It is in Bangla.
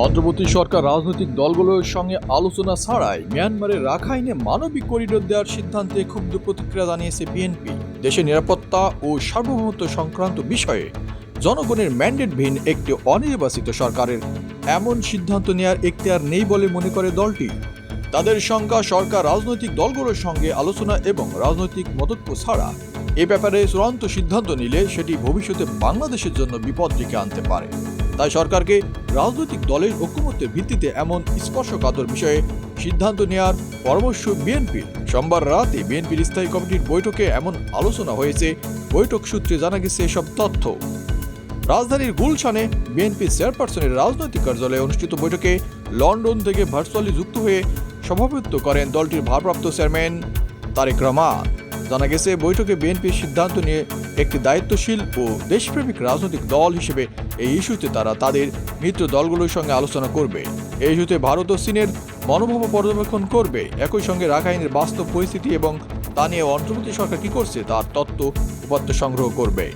অন্তর্বর্তী সরকার রাজনৈতিক দলগুলোর সঙ্গে আলোচনা ছাড়াই মিয়ানমারের রাখাইনে মানবিক করিডোর দেওয়ার সিদ্ধান্তে ক্ষুব্ধ প্রতিক্রিয়া জানিয়েছে বিএনপি। দেশের নিরাপত্তা ও সার্বভৌমত্ব সংক্রান্ত বিষয়ে জনগণের ম্যান্ডেটবিহীন একটি অনির্বাচিত সরকারের এমন সিদ্ধান্ত নেওয়ার এখতিয়ার নেই বলে মনে করে দলটি। তাদের শঙ্কা, সরকার রাজনৈতিক দলগুলোর সঙ্গে আলোচনা এবং রাজনৈতিক মতৈক্য ছাড়া এ ব্যাপারে চূড়ান্ত সিদ্ধান্ত নিলে সেটি ভবিষ্যতে বাংলাদেশের জন্য বিপদ ডেকে আনতে পারে। তাই সরকারকে রাজনৈতিক দলের ঐকমত্যের ভিত্তিতে এমন স্পর্শকাতর বিষয়ে সিদ্ধান্ত নেওয়ার পরামর্শ বিএনপির। সোমবার রাতে বিএনপির স্থায়ী কমিটির বৈঠকে এমন আলোচনা হয়েছে। বৈঠক সূত্রে জানা গেছে এসব তথ্য। রাজধানীর গুলশানে বিএনপি চেয়ারপারসনের রাজনৈতিক কার্যালয়ে অনুষ্ঠিত বৈঠকে লন্ডন থেকে ভার্চুয়ালি যুক্ত হয়ে সভাপতিত্ব করেন দলটির ভারপ্রাপ্ত চেয়ারম্যান তারেক রহমান। জানা গেছে বৈঠকে বিএনপির সিদ্ধান্ত নিয়ে একটি দায়িত্বশীল ও দেশপ্রেমিক রাজনৈতিক দল হিসেবে এই ইস্যুতে তারা তাদের মিত্র দলগুলোর সঙ্গে আলোচনা করবে। এই ইস্যুতে ভারত ও চীনের মনোভাব পর্যবেক্ষণ করবে। একই সঙ্গে রাখাইনের বাস্তব পরিস্থিতি এবং তা নিয়ে অন্তর্বর্তী সরকার কি করছে তার তথ্য উপাত্ত সংগ্রহ করবে।